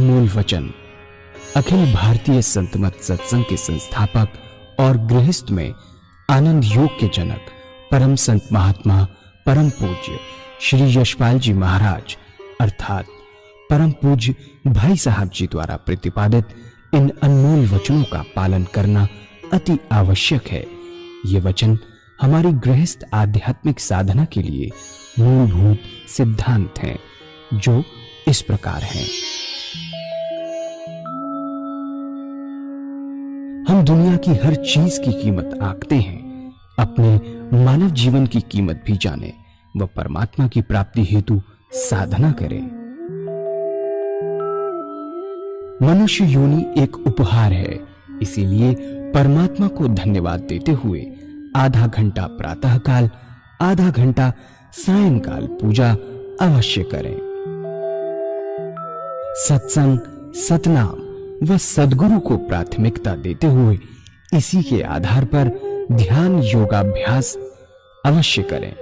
अनमोल वचन अखिल भारतीय संत मत सत्संग के संस्थापक और गृहस्थ में आनंद योग के जनक परम संत महात्मा परम पूज्य श्री यशपाल जी महाराज अर्थात परम पूज्य भाई साहब जी द्वारा प्रतिपादित इन अनमोल वचनों का पालन करना अति आवश्यक है। ये वचन हमारी गृहस्थ आध्यात्मिक साधना के लिए मूलभूत सिद्धांत हैं, जो इस प्रकार हैं। हम दुनिया की हर चीज की कीमत आंकते हैं, अपने मानव जीवन की कीमत भी जाने व परमात्मा की प्राप्ति हेतु साधना करें। मनुष्य योनि एक उपहार है, इसीलिए परमात्मा को धन्यवाद देते हुए आधा घंटा प्रातःकाल, आधा घंटा सायंकाल पूजा अवश्य करें। सत्संग, सतनाम व सद्गुरु को प्राथमिकता देते हुए इसी के आधार पर ध्यान योगाभ्यास अवश्य करें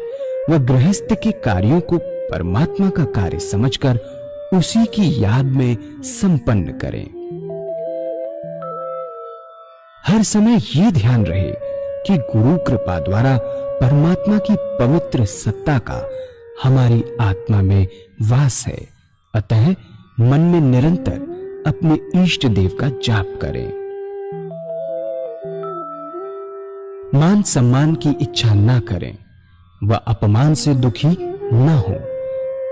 व गृहस्थ के कार्यों को परमात्मा का कार्य समझकर उसी की याद में संपन्न करें। हर समय ये ध्यान रहे कि गुरु कृपा द्वारा परमात्मा की पवित्र सत्ता का हमारी आत्मा में वास है, अतः मन में निरंतर अपने इष्ट देव का जाप करें। मान सम्मान की इच्छा ना करें व अपमान से दुखी ना हो।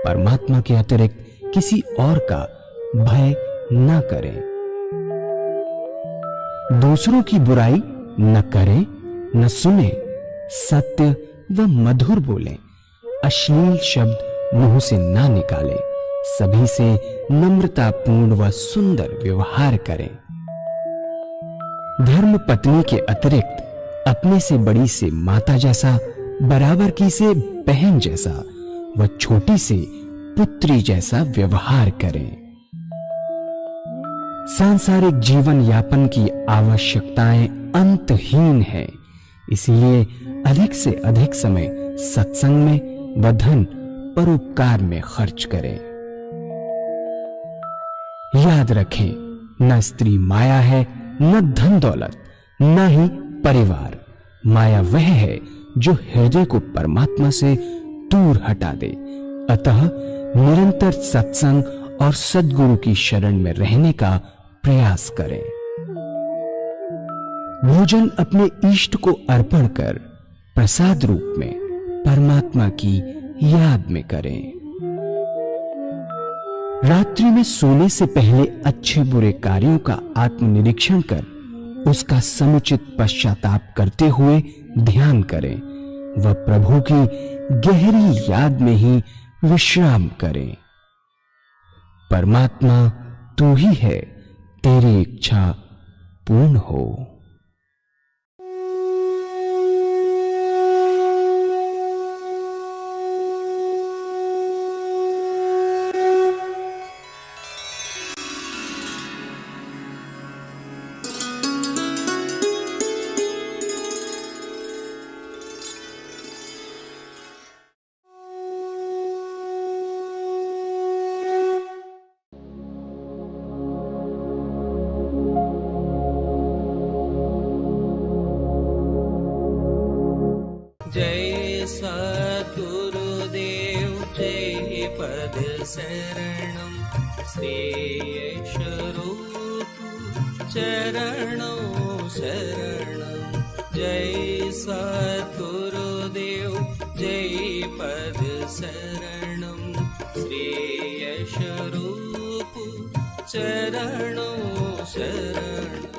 परमात्मा के अतिरिक्त किसी और का भय ना करें। दूसरों की बुराई न करें, न सुने, सत्य व मधुर बोलें, अश्लील शब्द मुंह से ना निकालें, सभी से नम्रतापूर्ण व सुंदर व्यवहार करें। धर्म पत्नी के अतिरिक्त अपने से बड़ी से माता जैसा, बराबर की से बहन जैसा व छोटी से पुत्री जैसा व्यवहार करें। सांसारिक जीवन यापन की आवश्यकताएं अंतहीन है, इसलिए अधिक से अधिक समय सत्संग में व धन परोपकार में खर्च करें। याद रखें, न स्त्री माया है, न धन दौलत, न ही परिवार। माया वह है जो हृदय को परमात्मा से दूर हटा दे। अतः निरंतर सत्संग और सद्गुरु की शरण में रहने का प्रयास करें। भोजन अपने इष्ट को अर्पण कर प्रसाद रूप में परमात्मा की याद में करें। रात्रि में सोने से पहले अच्छे बुरे कार्यों का आत्मनिरीक्षण कर उसका समुचित पश्चाताप करते हुए ध्यान करें व प्रभु की गहरी याद में ही विश्राम करें। परमात्मा तू ही है, तेरी इच्छा पूर्ण हो। जय सद्गुरुदेव जय पद शरणं श्रेयस रूप चरणों शरणं। जय सद्गुरुदेव जय पद शरणं श्रेयस रूप चरणों शरणं।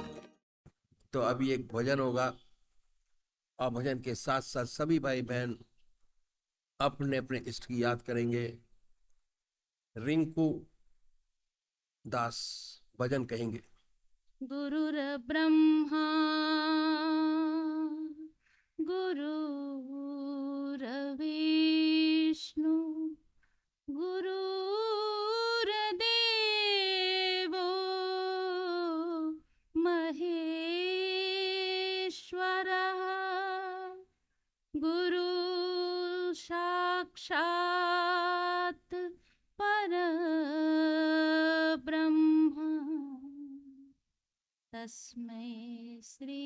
तो अभी एक भजन होगा और भजन के साथ साथ सभी भाई बहन अपने अपने इष्ट की याद करेंगे। रिंकू दास भजन कहेंगे। गुरुर ब्रह्मा गुरुर विष्णु गुरुर्देवो महेश्वरः गुरु साक्षात् परब्रह्म तस्मै श्री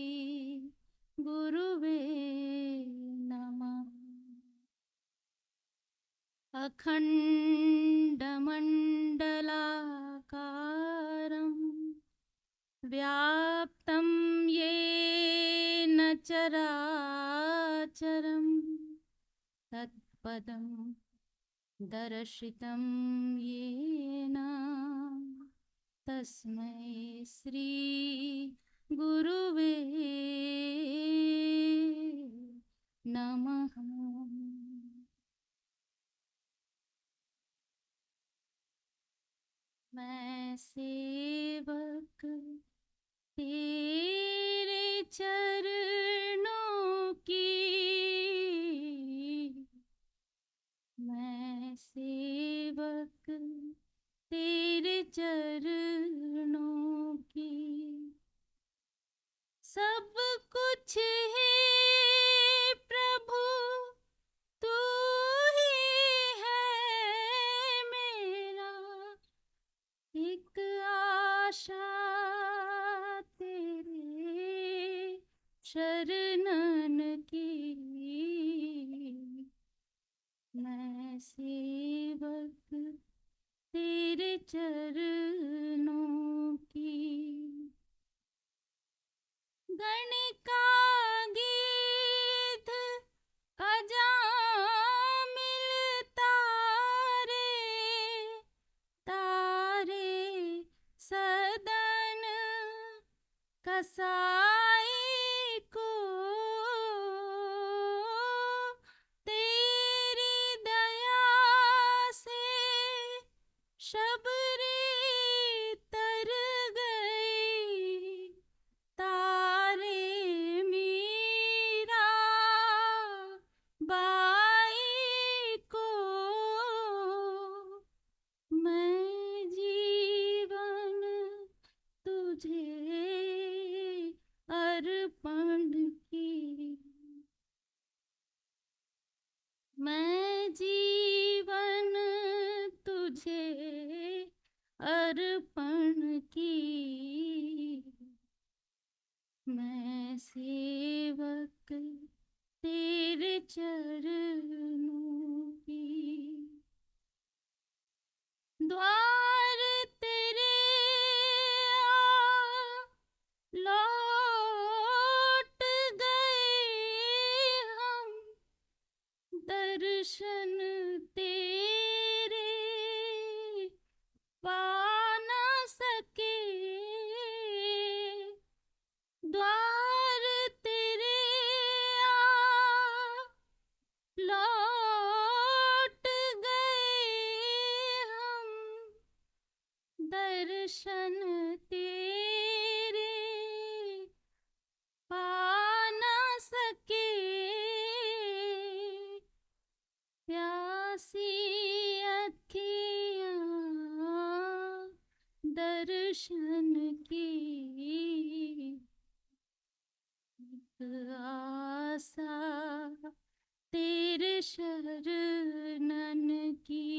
गुरुवे नमः। अखण्डमण्डलाकारं व्याप्तं येन चराचरं तत्पदं दर्शितं येन तस्मै श्री गुरुवे नमः। मैं सेवक तेरे चरणों की, मैं सेवक तेरे चरणों की। सब कुछ है प्रभु तू ही है मेरा, एक आशा तेरे शरणन की। मैं सेवक तेरे चरणों की। गणिका गीत अजामिल तारे, तारे सदन कसाई को, तेरी दया से शबरी तर गई, तारे मीरा बाई को। मैं जीवन तुझे अर्पण की, मैं जीवन तुझे अर्पण की। मैं सेवक तेरे चरणों की। द्वार तेरे आ लौट गए हम, दर्शन तेरे पा ना सके। द्वार तेरे आ लौट गए हम, दर्शन तेरे पा ना सके। प्यासी अखियाँ दर्शन की, एक आशा तेरे शरणन की।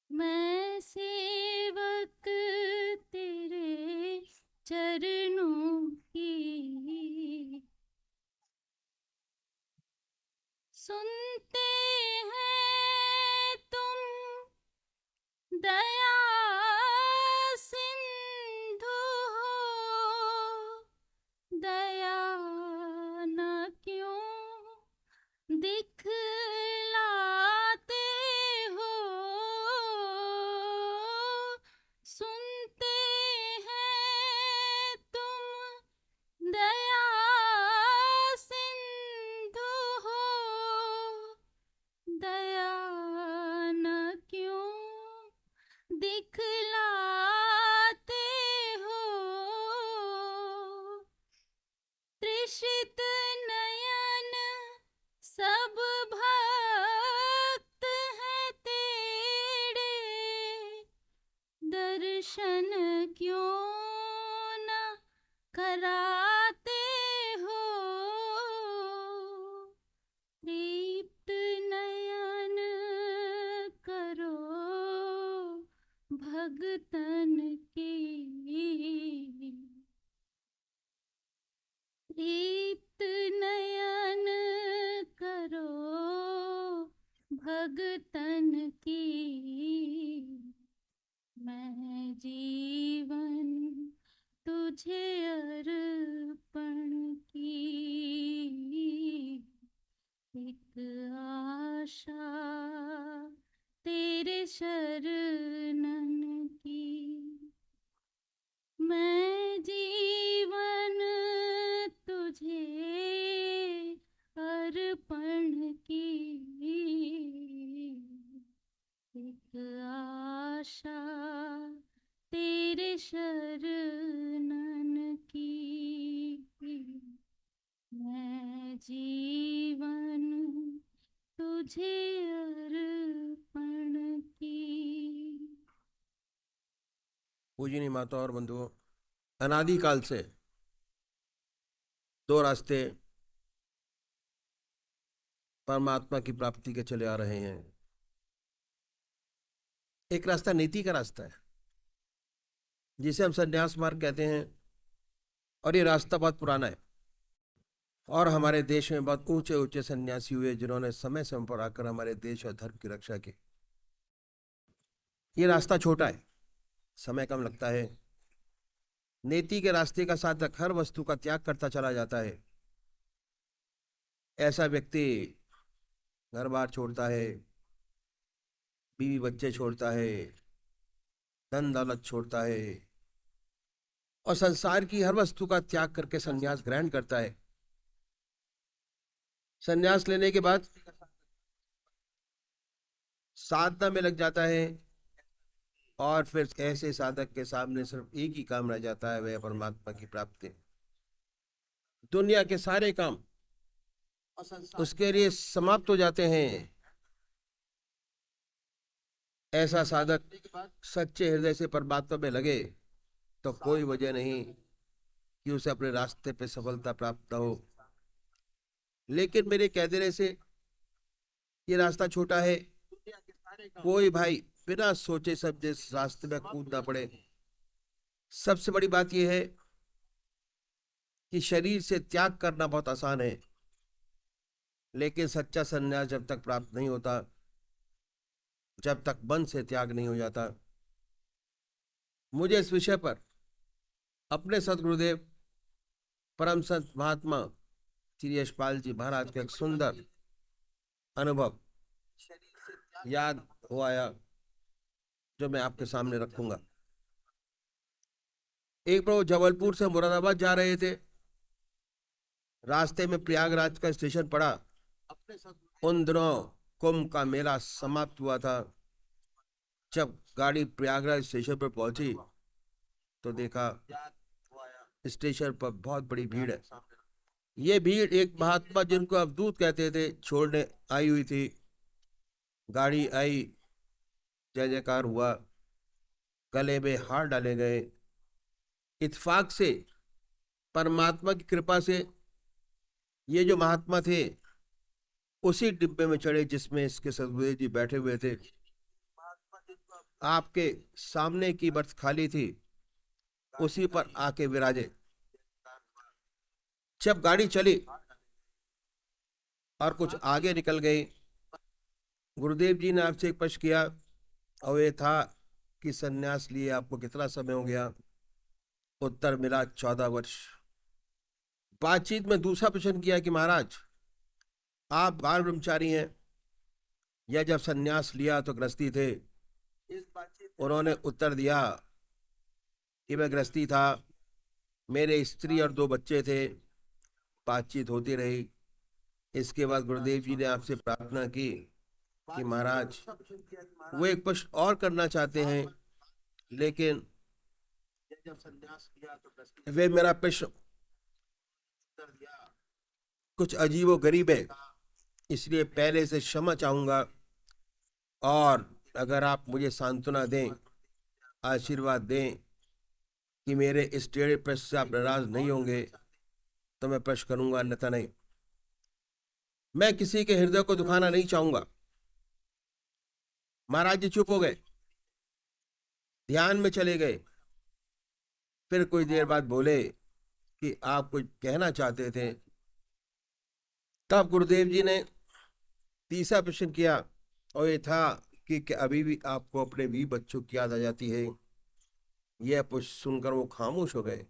मैं सेवक तेरे चरणों की। सुनते हैं तुम दया सिंधु हो, दया न क्यों दिखलाते हो। सुनते हैं तुम दया सिंधु हो, दया न क्यों दिखलाते हो। तृषित नयन सब भक्त हैं तेरे, दर्शन क्यों न कराते हो। दीप्त नयन करो भगतन की, तन की मैं जीवन तुझे अर्पण की एक आशा तेरे शरणन की मैं जीवन तुझे अर्पण की एक आशा तेरे शरणन की मैं जीवन तुझे अर्पण की। पूजनीय माता और बंधुओं, अनादिकाल से दो रास्ते परमात्मा की प्राप्ति के चले आ रहे हैं। एक रास्ता नीति का रास्ता है, जिसे हम संन्यास मार्ग कहते हैं, और ये रास्ता बहुत पुराना है। और हमारे देश में बहुत ऊंचे ऊंचे सन्यासी हुए जिन्होंने समय समय पर आकर हमारे देश और धर्म की रक्षा की। ये रास्ता छोटा है, समय कम लगता है। नीति के रास्ते का साधक हर वस्तु का त्याग करता चला जाता है। ऐसा व्यक्ति घर बार छोड़ता है, बीवी बच्चे छोड़ता है, धन दौलत छोड़ता है, और संसार की हर वस्तु का त्याग करके संन्यास ग्रहण करता है। संन्यास लेने के बाद साधना में लग जाता है, और फिर ऐसे साधक के सामने सिर्फ एक ही काम रह जाता है, वह परमात्मा की प्राप्ति। दुनिया के सारे काम उसके लिए समाप्त हो जाते हैं। ऐसा साधक सच्चे हृदय से परमात्मा में लगे तो कोई वजह नहीं कि उसे अपने रास्ते पे सफलता प्राप्त न हो। लेकिन मेरे कह देने से ये रास्ता छोटा है, कोई भाई बिना सोचे समझे इस रास्ते में कूदना पड़े। सबसे बड़ी बात यह है कि शरीर से त्याग करना बहुत आसान है, लेकिन सच्चा संन्यास जब तक प्राप्त नहीं होता, जब तक मन से त्याग नहीं हो जाता। मुझे इस विषय पर अपने सदगुरुदेव परम संत महात्मा श्री यशपाल जी महाराज का एक सुंदर अनुभव याद हो आया, जो मैं आपके सामने रखूंगा। एक बार वो जबलपुर से मुरादाबाद जा रहे थे। रास्ते में प्रयागराज का स्टेशन पड़ा। उन दिनों कुंभ का मेला समाप्त हुआ था। जब गाड़ी प्रयागराज स्टेशन पर पहुंची तो देखा स्टेशन पर बहुत बड़ी भीड़ है। ये भीड़ एक महात्मा जिनको अवधूत कहते थे छोड़ने आई हुई थी। गाड़ी आई, जय जयकार हुआ, गले में हार डाले गए। इत्तेफाक से, परमात्मा की कृपा से ये जो महात्मा थे उसी डिब्बे में चढ़े जिसमें इसके सदगुरुदेव जी बैठे हुए थे। आपके सामने की बर्थ खाली थी, उसी पर आके विराजे। जब गाड़ी चली और कुछ आगे निकल गई, गुरुदेव जी ने आपसे एक प्रश्न किया, और ये था कि सन्यास लिए आपको कितना समय हो गया? उत्तर मिला 14 वर्ष। बातचीत में दूसरा प्रश्न किया कि महाराज आप बाल ब्रह्मचारी हैं या जब सन्यास लिया तो गृहस्थी थे? उन्होंने उत्तर दिया कि मैं गृहस्थी था, मेरे स्त्री और 2 बच्चे थे। बातचीत होती रही। इसके बाद गुरुदेव जी ने आपसे प्रार्थना की कि महाराज वो एक प्रश्न और करना चाहते हैं, लेकिन वे मेरा प्रश्न कुछ अजीबो गरीब है, इसलिए पहले से क्षमा चाहूंगा। और अगर आप मुझे सांत्वना दें, आशीर्वाद दें कि मेरे इस टेढ़े प्रश्न से आप नाराज नहीं होंगे, तो मैं प्रश्न करूंगा, अन्यथा नहीं। मैं किसी के हृदय को दुखाना नहीं चाहूंगा। महाराज जी चुप हो गए, ध्यान में चले गए। फिर कुछ देर बाद बोले कि आप कुछ कहना चाहते थे। तब गुरुदेव जी ने तीसरा प्रश्न किया और ये था कि अभी भी आपको अपने भी बच्चों की याद आ जाती है। यह पुष्प सुनकर वो खामोश हो गए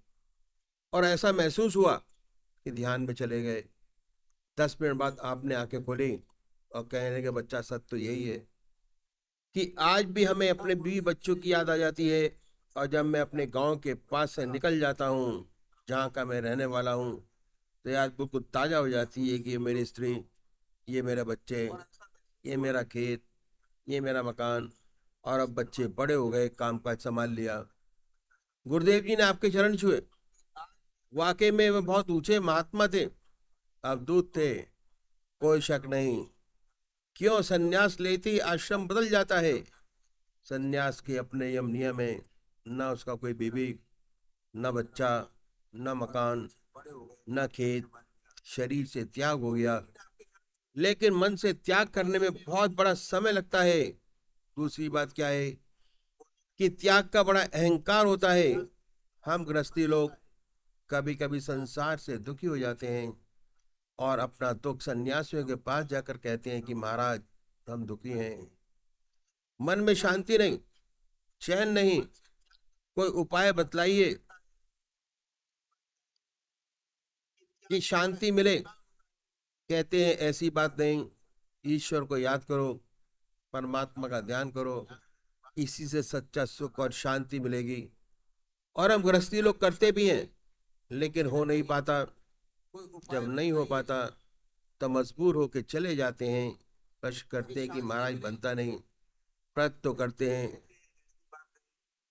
और ऐसा महसूस हुआ कि ध्यान में चले गए। 10 मिनट बाद आपने आंखें खोली और कहने लगे, बच्चा सच तो यही है कि आज भी हमें अपने बीवी बच्चों की याद आ जाती है। और जब मैं अपने गांव के पास से निकल जाता हूँ, जहाँ का मैं रहने वाला हूँ, तो याद बिल्कुल ताजा हो जाती है कि ये मेरी स्त्री, ये मेरे बच्चे, ये मेरा खेत, ये मेरा मकान। और अब बच्चे बड़े हो गए, काम काज संभाल लिया। गुरुदेव जी ने आपके चरण छुए। वाकई में वे बहुत ऊंचे महात्मा थे, अवधूत थे, कोई शक नहीं। क्यों सन्यास लेते ही आश्रम बदल जाता है। सन्यास के अपने यम नियम है, न उसका कोई बीवी, न बच्चा, न मकान, न खेत। शरीर से त्याग हो गया, लेकिन मन से त्याग करने में बहुत बड़ा समय लगता है। दूसरी बात क्या है कि त्याग का बड़ा अहंकार होता है। हम गृहस्थी लोग कभी कभी संसार से दुखी हो जाते हैं और अपना दुख सन्यासियों के पास जाकर कहते हैं कि महाराज, हम दुखी हैं, मन में शांति नहीं, चैन नहीं, कोई उपाय बतलाइए कि शांति मिले। कहते हैं ऐसी बात नहीं, ईश्वर को याद करो, परमात्मा का ध्यान करो, इसी से सच्चा सुख और शांति मिलेगी। और हम गृहस्थी लोग करते भी हैं, लेकिन हो नहीं पाता। जब नहीं हो पाता तो मजबूर होके चले जाते हैं। कष्ट करते हैं कि महाराज बनता नहीं, व्रत तो करते हैं,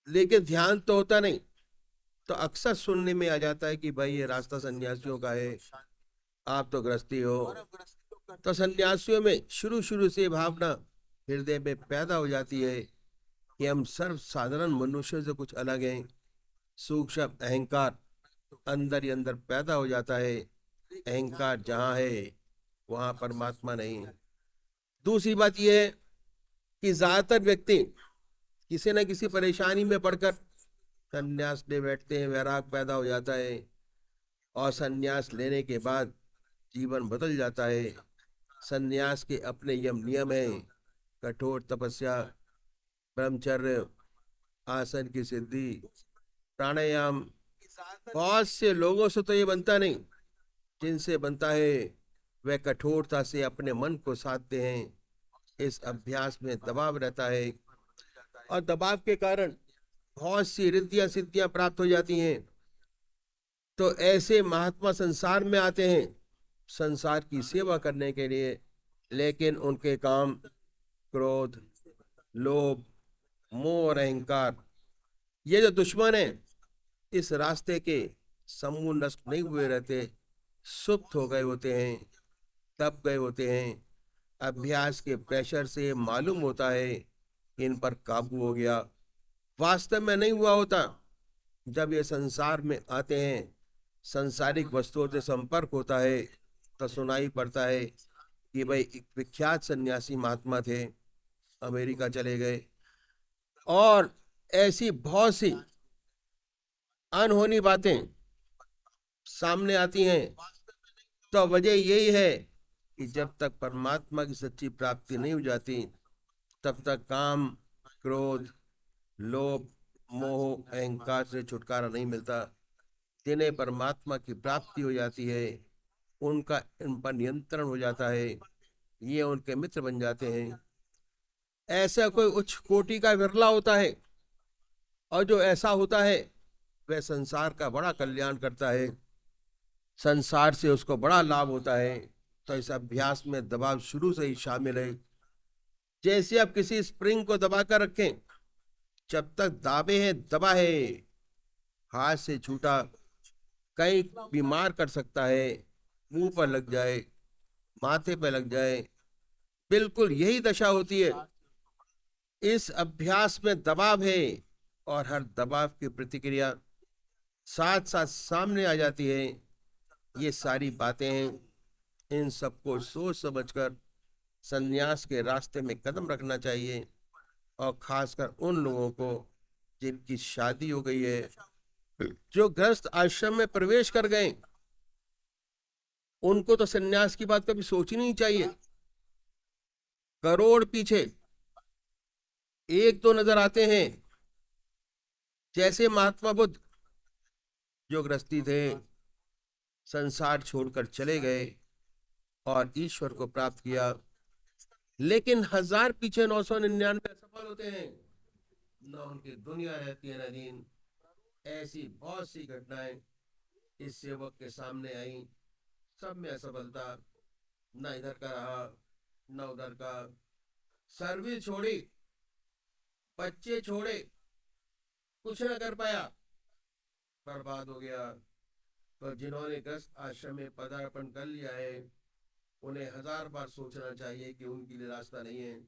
लेकिन ध्यान तो होता नहीं। तो अक्सर सुनने में आ जाता है कि भाई ये रास्ता सन्यासियों का है, आप तो गृहस्थी हो। तो सन्यासियों में शुरू शुरू से भावना हृदय में पैदा हो जाती है कि हम सर्व साधारण मनुष्य से कुछ अलग हैं। सूक्ष्म अहंकार अंदर ही अंदर पैदा हो जाता है। अहंकार जहाँ है वहां परमात्मा नहीं। दूसरी बात यह है कि ज्यादातर व्यक्ति किसी न किसी परेशानी में पड़कर संन्यास ले बैठते हैं, वैराग पैदा हो जाता है और संन्यास लेने के बाद जीवन बदल जाता है। संन्यास के अपने यम नियम है, कठोर तपस्या, ब्रह्मचर्य, आसन की सिद्धि, प्राणायाम। बहुत से लोगों से तो ये बनता नहीं, जिनसे बनता है वह कठोरता से अपने मन को साधते हैं। इस अभ्यास में दबाव रहता है और दबाव के कारण बहुत सी रिद्धियां सिद्धियां प्राप्त हो जाती हैं। तो ऐसे महात्मा संसार में आते हैं संसार की सेवा करने के लिए, लेकिन उनके काम क्रोध, लोभ, मोह और अहंकार, ये जो दुश्मन है, इस रास्ते के समूह नष्ट नहीं हुए रहते, सुप्त हो गए होते हैं, दब गए होते हैं। अभ्यास के प्रेशर से मालूम होता है कि इन पर काबू हो गया, वास्तव में नहीं हुआ होता। जब ये संसार में आते हैं, संसारिक वस्तुओं से संपर्क होता है, तो सुनाई पड़ता है कि भाई एक विख्यात सन्यासी महात्मा थे, अमेरिका चले गए। और ऐसी बहुत सी अनहोनी बातें सामने आती हैं। तो वजह यही है कि जब तक परमात्मा की सच्ची प्राप्ति नहीं हो जाती, तब तक काम, क्रोध, लोभ, मोह, अहंकार से छुटकारा नहीं मिलता। जिन्हें परमात्मा की प्राप्ति हो जाती है, उनका इन पर नियंत्रण हो जाता है, ये उनके मित्र बन जाते हैं। ऐसा कोई उच्च कोटि का विरला होता है, और जो ऐसा होता है वह संसार का बड़ा कल्याण करता है, संसार से उसको बड़ा लाभ होता है। तो इस अभ्यास में दबाव शुरू से ही शामिल है। जैसे आप किसी स्प्रिंग को दबा कर रखें, जब तक दाबे है दबा है, हाथ से छूटा कहीं बीमार कर सकता है, मुंह पर लग जाए, माथे पर लग जाए, बिल्कुल यही दशा होती है। इस अभ्यास में दबाव है और हर दबाव की प्रतिक्रिया साथ साथ सामने आ जाती है। ये सारी बातें हैं, इन सबको सोच समझकर संन्यास के रास्ते में कदम रखना चाहिए। और खासकर उन लोगों को जिनकी शादी हो गई है, जो गृहस्थ आश्रम में प्रवेश कर गए, उनको तो संन्यास की बात कभी सोचनी नहीं चाहिए। करोड़ पीछे एक तो नजर आते हैं, जैसे महात्मा बुद्ध जो गृहस्थी थे, संसार छोड़कर चले गए और ईश्वर को प्राप्त किया। लेकिन 1000 पीछे 999 असफल होते हैं, न उनकी दुनिया रहती है न दीन। ऐसी बहुत सी घटनाएं इस सेवक के सामने आई, सब में असफलता, न इधर का रहा न उधर का। सर्विस छोड़ी, बच्चे छोड़े, कुछ न कर पाया, बर्बाद हो गया। पर जिन्होंने गृहस्थ आश्रम में पदार्पण कर लिया है, उन्हें 1000 बार सोचना चाहिए कि उनके लिए रास्ता नहीं है।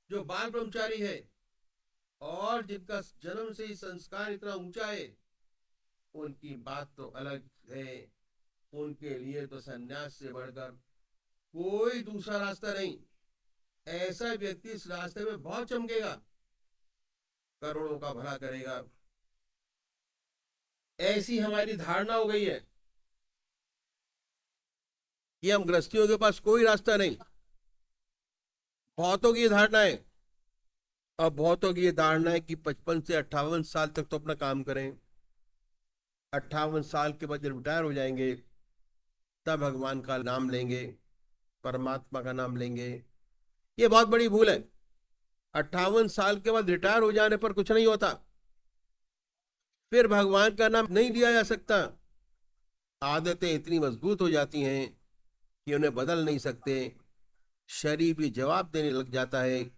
जो बाल ब्रह्मचारी है और जिनका जन्म से ही संस्कार इतना ऊंचा है, उनकी बात तो अलग है। उनके लिए तो सन्यास से बढ़कर कोई दूसरा रास्ता नहीं। ऐसा व्यक्ति इस रास्ते में बहुत चमकेगा, करोड़ों का भला करेगा। ऐसी हमारी धारणा हो गई है कि हम गृहस्थियों के पास कोई रास्ता नहीं। बहुतों की ये धारणा है, और बहुतों की ये धारणा है कि 55 से 58 साल तक तो अपना काम करें, 58 साल के बाद जब रिटायर हो जाएंगे तब भगवान का नाम लेंगे, परमात्मा का नाम लेंगे। ये बहुत बड़ी भूल है। 58 साल के बाद रिटायर हो जाने पर कुछ नहीं होता, फिर भगवान का नाम नहीं लिया जा सकता। आदतें इतनी मजबूत हो जाती हैं कि उन्हें बदल नहीं सकते। शरीर भी जवाब देने लग जाता है,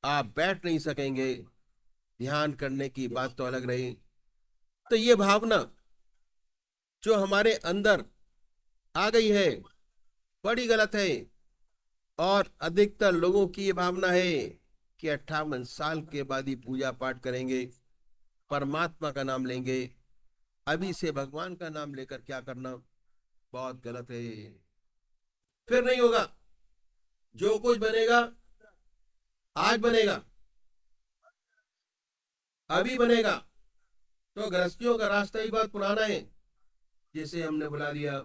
आप बैठ नहीं सकेंगे। ध्यान करने की बात तो अलग रही। तो ये भावना जो हमारे अंदर आ गई है बड़ी गलत है। और अधिकतर लोगों की ये भावना है कि 58 साल के बाद ही पूजा पाठ करेंगे, परमात्मा का नाम लेंगे। अभी से भगवान का नाम लेकर क्या करना, बहुत गलत है। फिर नहीं होगा। जो कुछ बनेगा आज बनेगा, अभी बनेगा। तो गृहस्थियों का रास्ता ही बहुत पुराना है, जिसे हमने बुला दिया।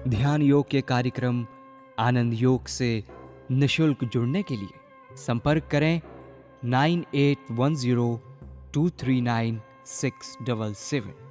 ध्यान योग के कार्यक्रम आनंद योग से निशुल्क जुड़ने के लिए संपर्क करें 9810239677।